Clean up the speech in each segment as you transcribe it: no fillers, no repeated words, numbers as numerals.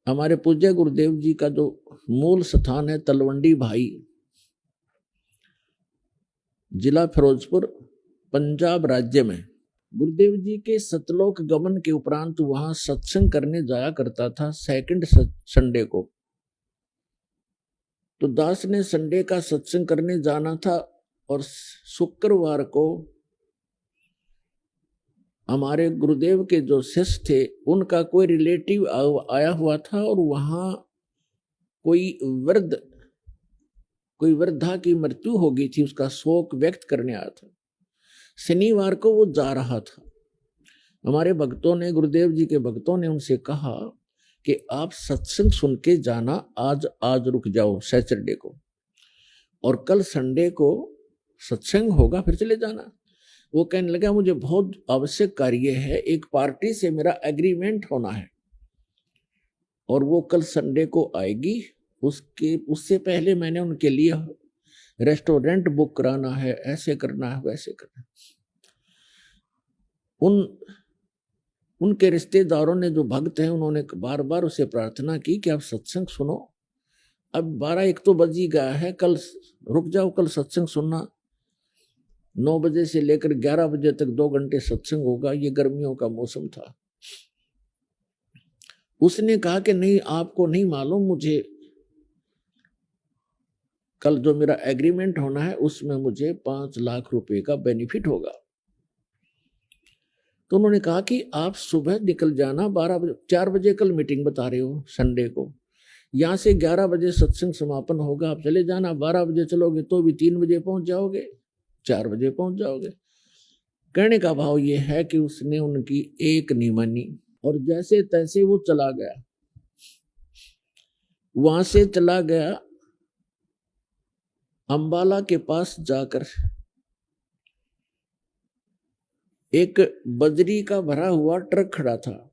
हमारे पूज्य गुरुदेव जी का जो मूल स्थान है तलवंडी भाई, जिला फिरोजपुर, पंजाब राज्य में। गुरुदेव जी के सतलोक गमन के उपरांत वहां सत्संग करने जाया करता था सेकंड संडे को। तो दास ने संडे का सत्संग करने जाना था और शुक्रवार को हमारे गुरुदेव के जो शिष्य थे उनका कोई रिलेटिव आया हुआ था और वहां कोई वृद्धा की मृत्यु हो गई थी, उसका शोक व्यक्त करने आया था। शनिवार को वो जा रहा था। हमारे भक्तों ने, गुरुदेव जी के भक्तों ने उनसे कहा कि आप सत्संग सुन के जाना, आज रुक जाओ सैटरडे को, और कल संडे को सत्संग होगा फिर चले जाना। वो कहने लगा मुझे बहुत आवश्यक कार्य है, एक पार्टी से मेरा एग्रीमेंट होना है और वो कल संडे को आएगी, उससे पहले मैंने उनके लिए रेस्टोरेंट बुक कराना है, ऐसे करना है वैसे करना है। उनके रिश्तेदारों ने, जो भक्त हैं, उन्होंने बार बार उसे प्रार्थना की कि आप सत्संग सुनो, अब 12-1 तो बज ही गया है, कल रुक जाओ, कल सत्संग सुनना, 9 बजे से लेकर 11 बजे तक 2 घंटे सत्संग होगा। ये गर्मियों का मौसम था। उसने कहा कि नहीं, आपको नहीं मालूम, मुझे कल जो मेरा एग्रीमेंट होना है उसमें मुझे 5 लाख रुपए का बेनिफिट होगा। तो उन्होंने कहा कि आप सुबह निकल जाना, 4 बजे कल मीटिंग बता रहे हो संडे को, यहाँ से 11 बजे सत्संग समापन होगा, आप चले जाना। 12 बजे चलोगे तो भी 3 बजे पहुंच जाओगे, 4 बजे पहुंच जाओगे। कहने का भाव ये है कि उसने उनकी एक नहीं मानी और जैसे तैसे वो चला गया। वहां से चला गया, अंबाला के पास जाकर एक बजरी का भरा हुआ ट्रक खड़ा था,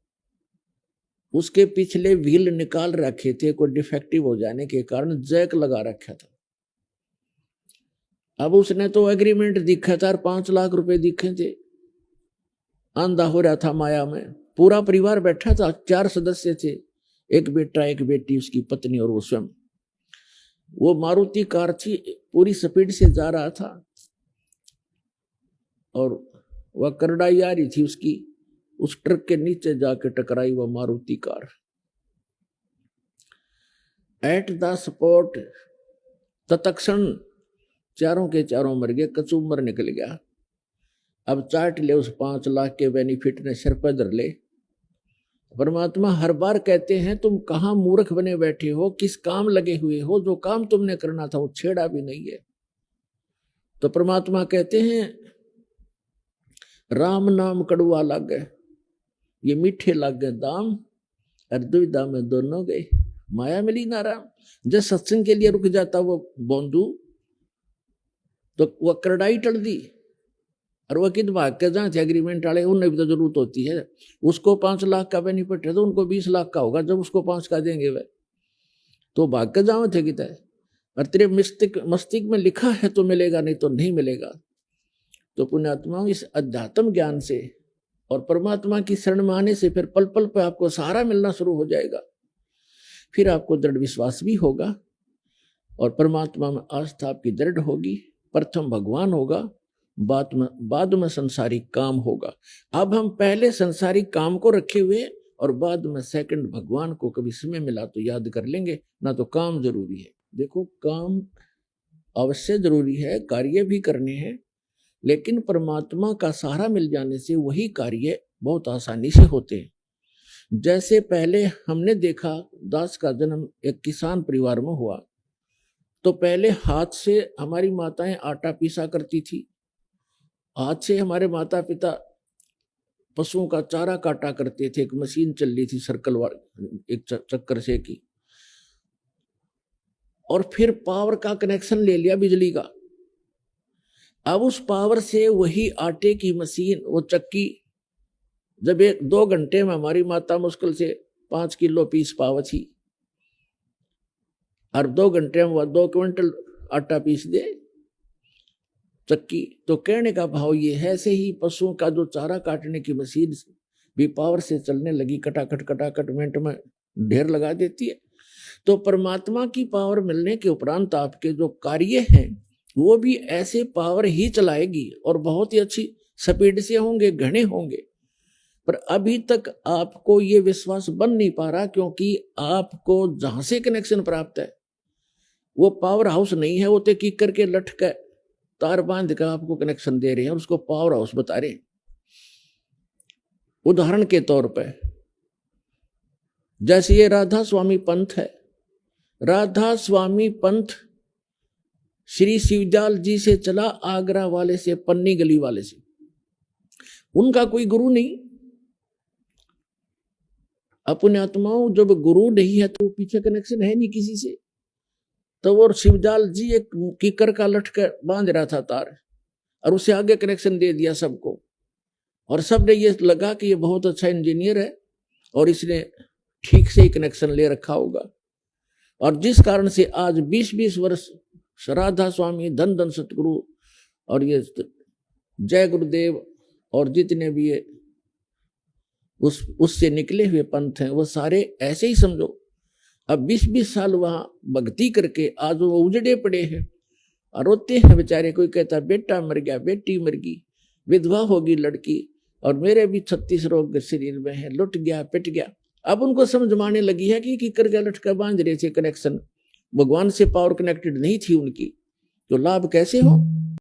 उसके पिछले व्हील निकाल रखे थे, कोई डिफेक्टिव हो जाने के कारण जैक लगा रखा था। अब उसने तो एग्रीमेंट दिखा था और 5 लाख रुपए दिखे थे, अंधा हो रहा था माया में। पूरा परिवार बैठा था, 4 सदस्य थे, एक बेटा, एक बेटी, उसकी पत्नी और वो स्वयं। वो मारुति कार थी, पूरी स्पीड से जा रहा था और वह करड़ाई आ रही थी उसकी, उस ट्रक के नीचे जाके टकराई वह Maruti car. At the spot तत्क्षण चारों के चारों मर गए, कचूमर निकल गया। अब चाट ले उस 5 लाख के बेनिफिट ने, सिर पर धर ले। परमात्मा हर बार कहते हैं तुम कहां मूर्ख बने बैठे हो, किस काम लगे हुए हो, जो काम तुमने करना था वो छेड़ा भी नहीं है। तो परमात्मा कहते हैं राम नाम कड़वा लग गए, ये मीठे लग गए दाम, और दुविधा में दोनों गए, माया मिली ना राम। जब सत्संग के लिए रुक जाता वो बोंदू, तो वह करड़ाई टल दी, और वह कित भाग के जहाँ थे एग्रीमेंट वाले, उन्हें भी तो जरूरत होती है। उसको 5 लाख का बेनिफिट है तो उनको 20 लाख का होगा, जब उसको 5 का देंगे वह, तो भाग के जाओ थे कितना है। और तेरे मस्तिष्क में लिखा है तो मिलेगा, नहीं तो नहीं मिलेगा। तो पुण्यात्मा, इस अध्यात्म ज्ञान से और परमात्मा की शरण में आने से फिर पल पल पे आपको सहारा मिलना शुरू हो जाएगा। फिर आपको दृढ़ विश्वास भी होगा और परमात्मा में आस्था आपकी दृढ़ होगी। प्रथम भगवान होगा, बाद में संसारिक काम होगा। अब हम पहले संसारिक काम को रखे हुए और बाद में सेकंड भगवान को, कभी समय मिला तो याद कर लेंगे, ना तो काम जरूरी है। देखो, काम अवश्य जरूरी है, कार्य भी करने हैं, लेकिन परमात्मा का सहारा मिल जाने से वही कार्य बहुत आसानी से होते हैं। जैसे पहले हमने देखा, दास का जन्म एक किसान परिवार में हुआ, तो पहले हाथ से हमारी माताएं आटा पीसा करती थी, हाथ से हमारे माता पिता पशुओं का चारा काटा करते थे। एक मशीन चल रही थी सर्कल वाली, एक चक्कर से की, और फिर पावर का कनेक्शन ले लिया बिजली का। अब उस पावर से वही आटे की मशीन, वो चक्की, जब 1-2 घंटे में हमारी माता मुश्किल से 5 किलो पीस पाव थी, और 2 घंटे में वह 2 क्विंटल आटा पीस दे चक्की। तो कहने का भाव ये है, ऐसे ही पशुओं का जो चारा काटने की मशीन भी पावर से चलने लगी, कटाकट मिनट में ढेर लगा देती है। तो परमात्मा की पावर मिलने के उपरांत आपके जो कार्य हैं वो भी ऐसे पावर ही चलाएगी और बहुत ही अच्छी स्पीड से होंगे, घने होंगे। पर अभी तक आपको ये विश्वास बन नहीं पा रहा, क्योंकि आपको जहां से कनेक्शन प्राप्त है वो पावर हाउस नहीं है। वो तो की करके लटका तार बांध कर आपको कनेक्शन दे रहे हैं और उसको पावर हाउस बता रहे हैं। उदाहरण के तौर पर जैसे ये राधा स्वामी पंथ है, राधा स्वामी पंथ श्री शिवदयाल जी से चला, आगरा वाले से, पन्नी गली वाले से। उनका कोई गुरु नहीं। अपने आत्माओं जब गुरु नहीं है तो पीछे कनेक्शन है नहीं किसी से। तो वो शिवदयाल जी एक कीकर का लटकर बांध रहा था तार और उसे आगे कनेक्शन दे दिया सबको, और सबने ये लगा कि ये बहुत अच्छा इंजीनियर है और इसने ठीक से ही कनेक्शन ले रखा होगा। और जिस कारण से आज 20-20 वर्ष राधा स्वामी, धन धन सतगुरु और ये जय गुरुदेव और जितने भी ये उससे निकले हुए पंथ हैं वो सारे ऐसे ही समझो। अब 20-20 साल वहां भक्ति करके आज वो उजड़े पड़े हैं और रोते हैं बेचारे। कोई कहता बेटा मर गया, बेटी मर गई, विधवा होगी लड़की, और मेरे भी 36 रोग शरीर में है, लुट गया पिट गया। अब उनको समझ में आने लगी है कि कर गया लटका बांध रहे थे कनेक्शन, भगवान से पावर कनेक्टेड नहीं थी उनकी, तो लाभ कैसे हो।